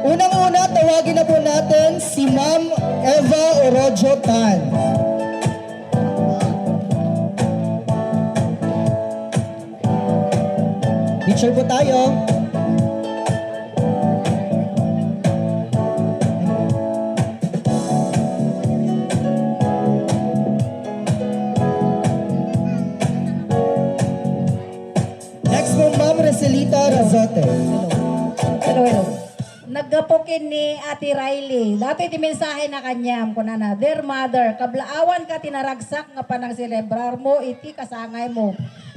Unang-una, tawagin na po natin si Ma'am Eva Orojo Tan. Picture po tayo. Next po, Ma'am Recelita Razote. Hello, hello. Naggapokin ni Ate Riley. Dati timensahe na kanyam ko na Dear Mother, kablaawan ka tinaragsak nga panang celebrar mo, iti kasangay mo.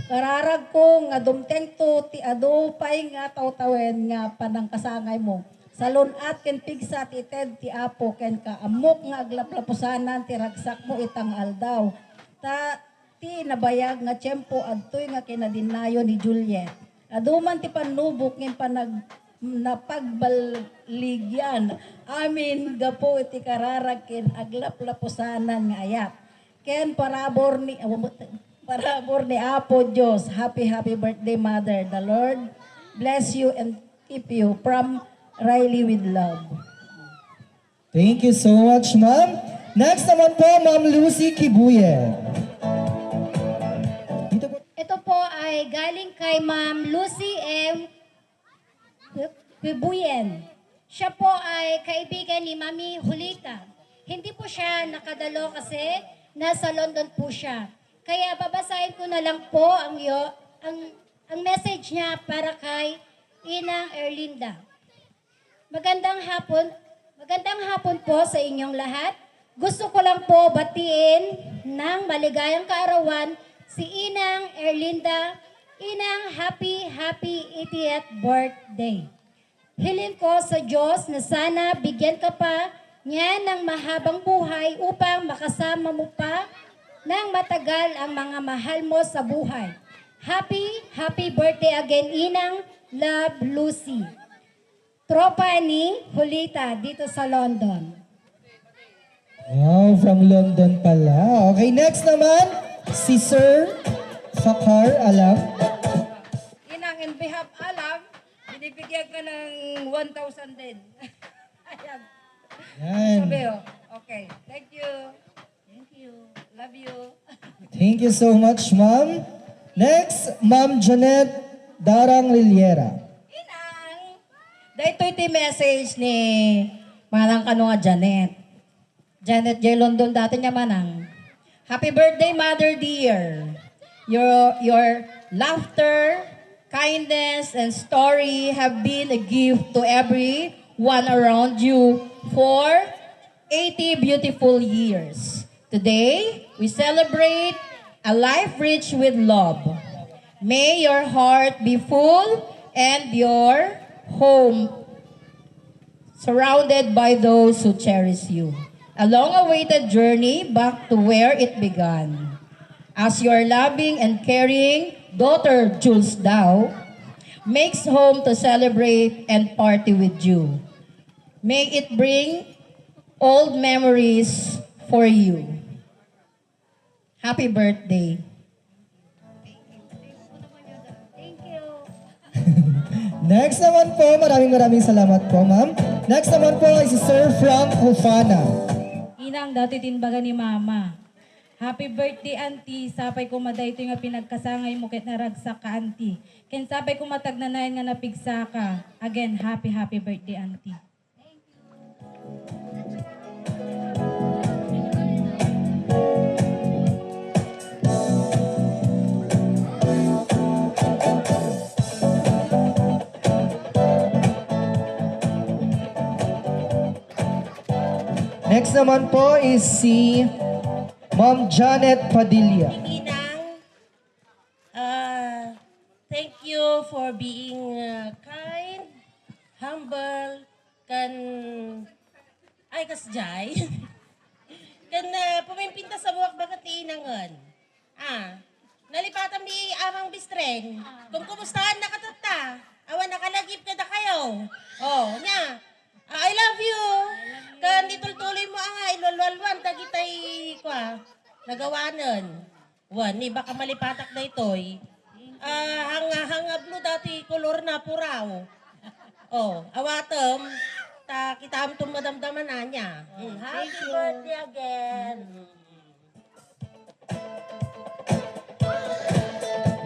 Kararag ko nga dumteng to ti adupay nga tawtawen nga panang kasangay mo. Salunat ken pigsa ti ted ti apo ken ka amok nga aglaplapusanan ti ragsak mo itang aldaw. Ta ti nabayag nga tiyempo adtoy nga kinadinayo ni Juliet. Aduman ti panubok ngin panag napagbaligyan. Amin gapo iti kararag ken aglaplapusanan nga ayat. Ken parabor ni Apo Diyos. Happy birthday, Mother. The Lord bless you and keep you. From Riley with love. Thank you so much, Ma'am. Next naman po, Ma'am Lucy Kibuye. Dito po. Ito po ay galing kay Ma'am Lucy M. Kibuyen. Siya po ay kaibigan ni Mami Julita. Hindi po siya nakadalo kasi nasa London po siya. Kaya babasahin ko na lang po ang message niya para kay Inang Erlinda. Magandang hapon po sa inyong lahat. Gusto ko lang po batiin ng maligayang kaarawan si Inang Erlinda. Inang happy 80th birthday. Hilin ko sa Diyos na sana bigyan ka pa niya ng mahabang buhay upang makasama mo pa nang matagal ang mga mahal mo sa buhay. Happy birthday again, Inang. Love, Lucy. tropa ni Julita dito sa London. Wow, from London pala. Okay, next naman, si Sir Fakar Alam. Inang, in behalf alam, binibigyan ka ng 1,000 din. Ayan. Yan. Sabi oh. Okay. Thank you. Thank you. Love you. Thank you so much, ma'am. Next, Ma'am Janet Darang Riliera. Inang, dahito iti message ni Manang Kano nga Janet. Janet J. London dati niya manang. Happy birthday, Mother dear. Your laughter, kindness, and story have been a gift to everyone around you for 80 beautiful years. Today, we celebrate a life rich with love. May your heart be full and your home surrounded by those who cherish you. A long-awaited journey back to where it began. As your loving and caring daughter Jules Dow makes home to celebrate and party with you. May it bring old memories for you. Happy birthday. Thank you. Next naman po, maraming salamat po, ma'am. Next naman po ay si Sir Frank Hufana. Inang dati tinbaga ni Mama. Happy birthday, auntie. Sapay ko maday ito nga pinagkasangay mo ket naragsak ka, auntie. Ken sapay ko matagnanayan nga napigsa ka. Again, happy birthday, auntie. Next naman po is si Ma'am Janet Padilla. Inang, thank you for being kind, humble, kasjay. Pumimpinta sa buwak bagat ni Inangan. Nalipatan mi amang bistreng. Kung kumustahan na katata, awan nakalagip ka na kayo. Nya, I love you. Kan ditultuloy mo ang ilolwalwan tagitay kwa nagawanan. Ni baka malipatak na itoy. Hanga blue dati kolor na puraw. Awatem kita am madamdaman na niya. Happy birthday again.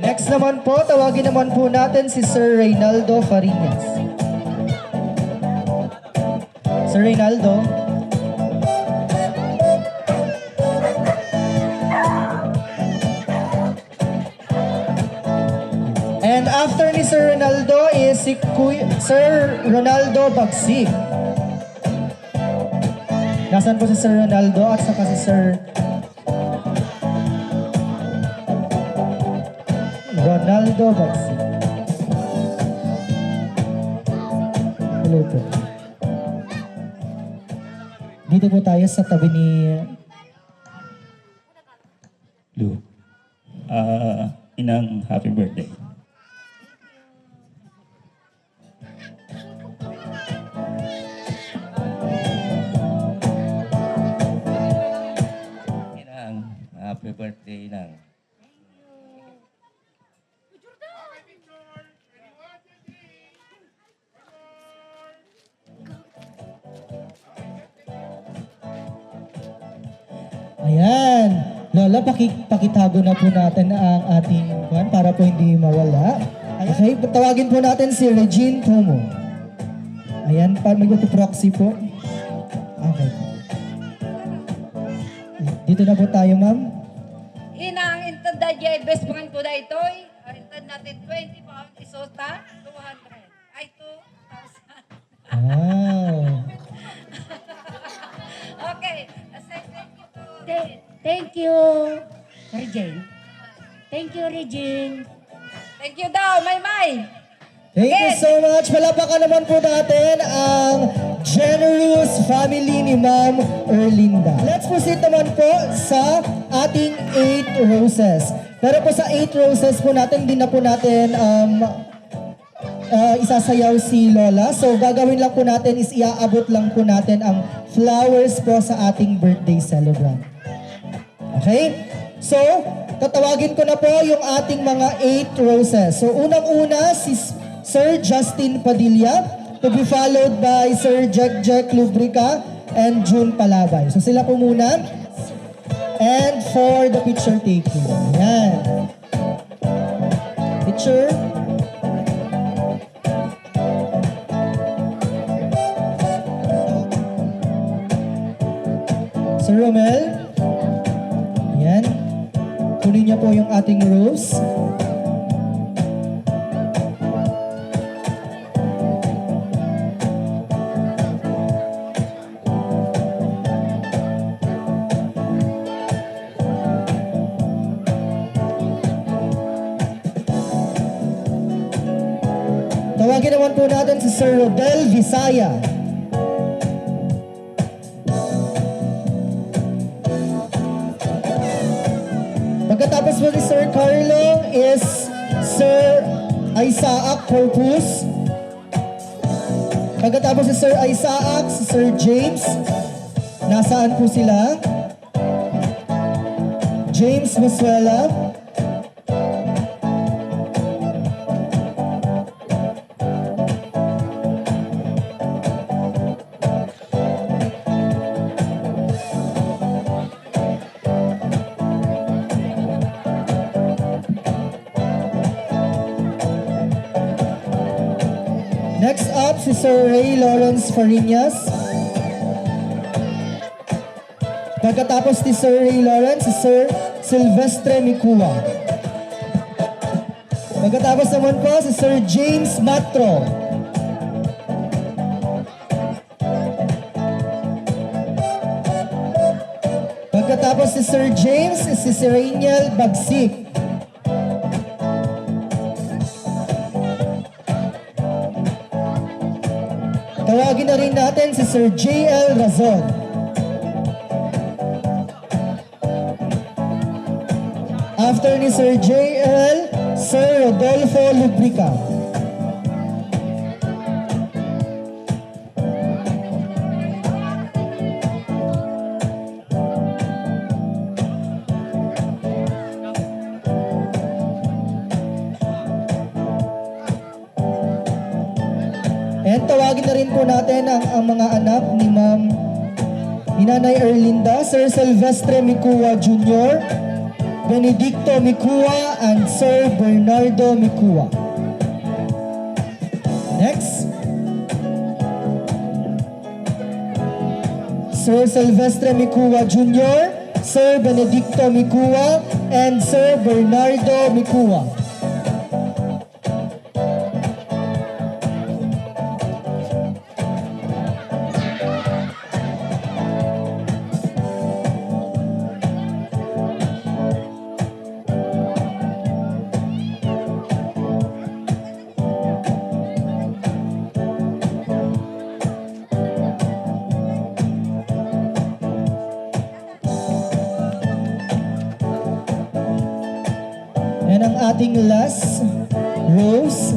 Next naman po, tawagin naman po natin si Sir Reynaldo Farinas. Sir Reynaldo. And after ni Sir Ronaldo is si Sir Ronaldo Bagsig. Nasaan po si Sir Ronaldo at saka si Sir Ronaldo Bagsig. Hello po. Dito po tayo sa tabi ni Lu. Inang happy birthday. Inang happy birthday, Inang. Ayan. Lola, pakitago na po natin ang ating kwan para po hindi mawala. Okay, tawagin po natin si Regine Tomo. Ayan, mag-proxy po. Okay. Dito na po tayo, ma'am. Inang intad da jay best pangan ko da itoy. Intad natin 20 pound isota 200. Ay 2,000. Wow. Okay. Thank you po. Thank you, Regine. Thank you, Regine. Thank you daw, May. Thank you so much. Palapakan naman po natin ang generous family ni Ma'am Erlinda. Let's proceed naman po sa ating 8 roses. Pero po sa 8 roses po natin, hindi na po natin isasayaw si Lola. So gagawin lang po natin is iaabot lang po natin ang flowers po sa ating birthday celebrant. Okay? So, tatawagin ko na po yung ating mga 8 roses. So unang-una si Sir Justin Padilla, to be followed by Sir Jack Lubrica and June Palabay. So sila po muna. And for the picture taking. Yan. Picture. Sir Romel. Yan. Kunin niya po yung ating rose. Tawagin naman po natin si Sir Rodel Visaya. Pagkatapos po ni Sir Carlo is Sir Isaac Corpus. Pagkatapos si Sir Isaac, si Sir James. Nasaan po sila? James Masuela. Next up, si Sir Ray Lawrence Farinas. Pagkatapos ni Sir Ray Lawrence, si Sir Silvestre Micua. Pagkatapos naman po, si Sir James Matro. Pagkatapos si Sir James, si Serenial Bagsik. Tawagin na rin natin si Sir J.L. Razon. After ni Sir J.L., Sir Rodolfo Lubrica. And tawagin na rin po natin ang mga anak ni ni Nanay Erlinda, Sir Silvestre Micua Jr., Benedicto Micua, and Sir Bernardo Micua. Next. Sir Silvestre Micua Jr., Sir Benedicto Micua, and Sir Bernardo Micua. Yan ang ating last rose.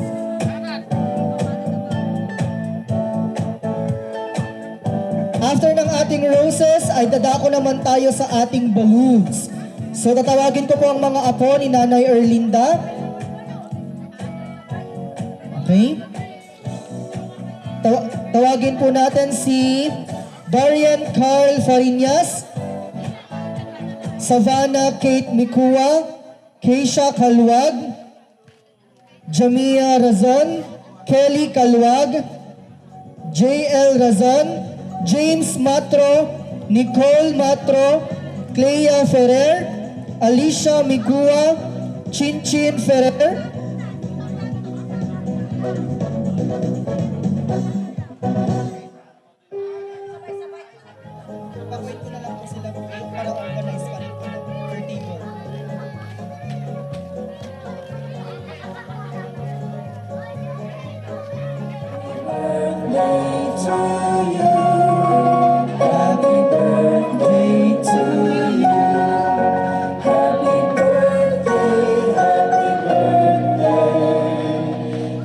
After ng ating roses, ay dadako naman tayo sa ating balloons. So tatawagin ko po ang mga apo ni Nanay Erlinda. Okay? Tawagin po natin si Darian Carl Farinas, Savannah Kate Micua, Keisha Kalwag, Jamia Razon, Kelly Kalwag, J.L. Razon, James Matro, Nicole Matro, Clea Ferrer, Alicia Migua, Chinchin Ferrer. Pag-wait ko na lang po sila para organize pa rin po per table.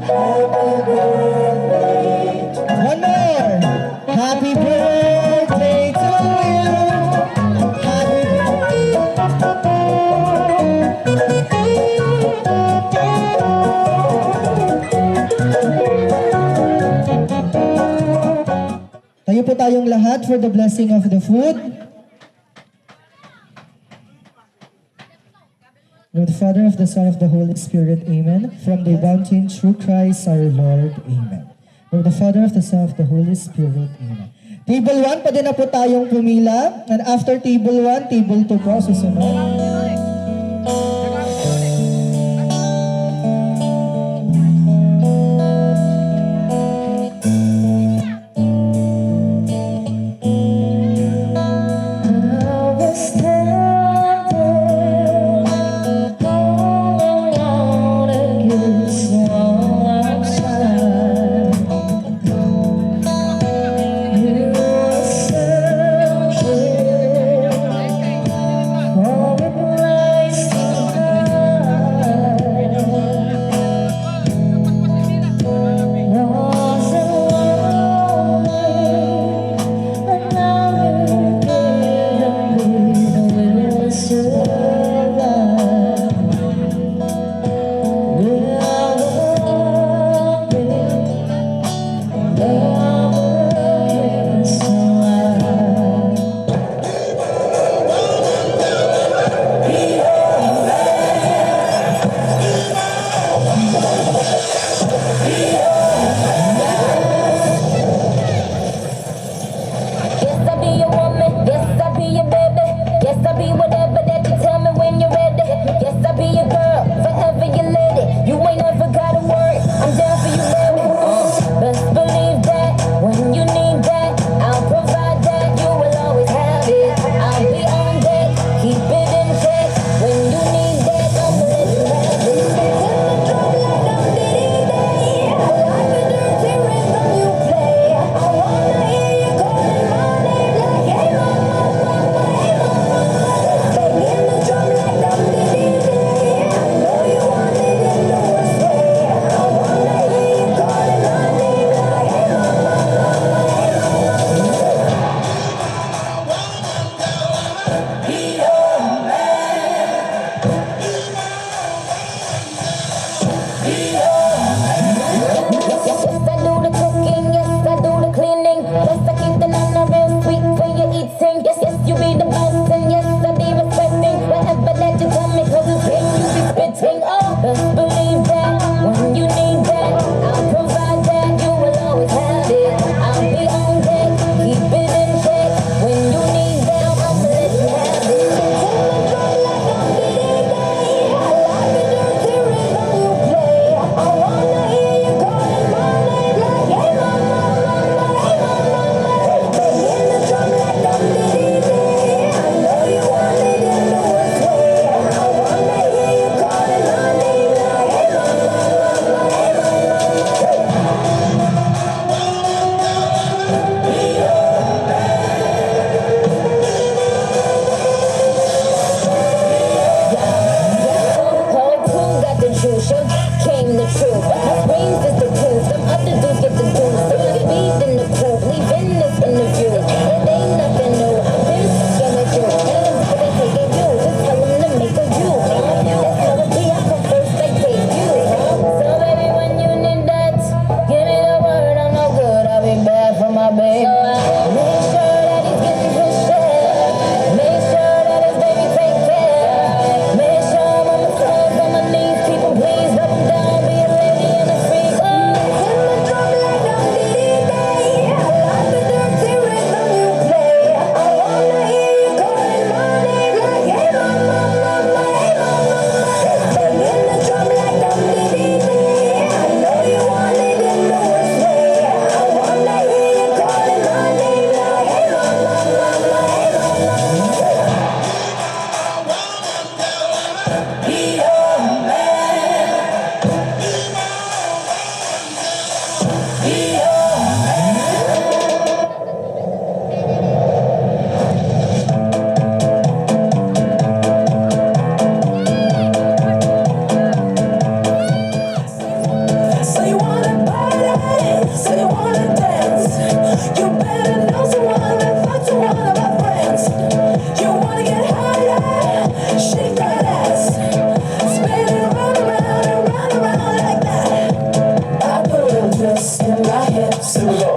Happy po tayong lahat for the blessing of the food. In the Father, of the Son, of the Holy Spirit, Amen. From the fountain through Christ our Lord, Amen. In the Father, of the Son, of the Holy Spirit, Amen. Table 1, pwede na po tayong pumila. And after table 1, table 2 po susunod.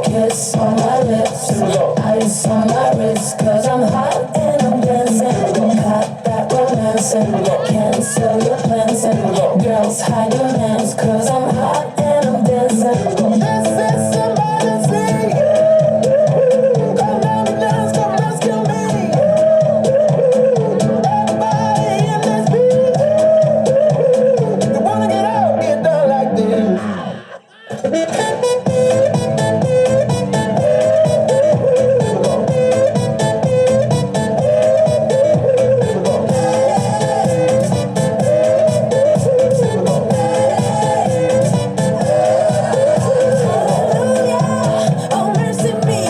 Kiss on my lips. Ice on my wrist, cause I'm hot and I'm dancing. Got that romance and cancel your plans. And girls, hide your hands, cause I'm hot and I'm dancing. This is emergency. Come down and dance, come rescue me. Everybody in this beat. If you wanna get out, get down like this. Oh, mercy me.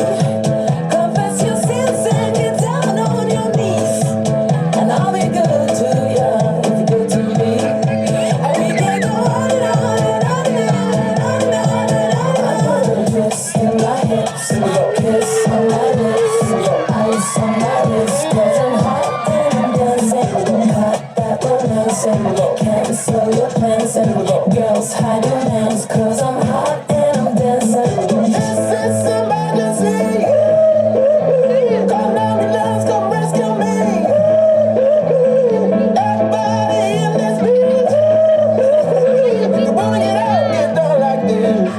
Confess your sins and get down on your knees. And I'll be good to you if you're good to me. And we can go on and on and on and on and on and on and on. I put a kiss in my hips, kiss on my lips, ice on my wrist, 'cause I'm hot and I'm dancing. Got that romance and cancel your plans. And girls, hide your hands, 'cause I'm hot and I'm dancing. This is emergency. Come down and dance, come rescue me. Everybody in this beat. If you wanna get out, get down like this.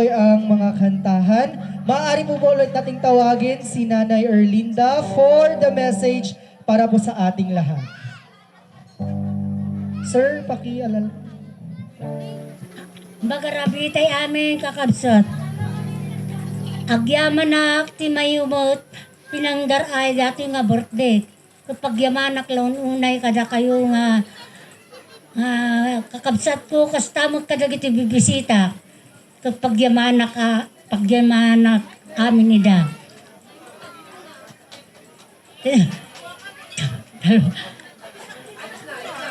ituloy ang mga kantahan. Maaari po ulit nating tawagin si Nanay Erlinda for the message para po sa ating lahat. Sir, pakialala. Bagarabitay amin kakabsat. Agyaman na ti mayumot, pinanggar ay dati nga birthday. Kapag yamanak laon unay kada kayo nga kakabsat ko, kastamot kada iti bibisita. Kapag yamanak amin nida.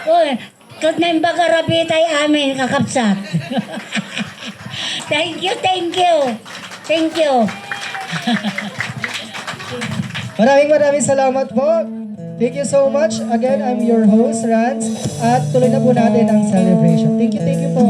Uy, kag na yung bagarabitay amin kakabsat. Thank you. Maraming salamat po. Thank you so much. Again, I'm your host, Rans. At tuloy na po natin ang celebration. Thank you po.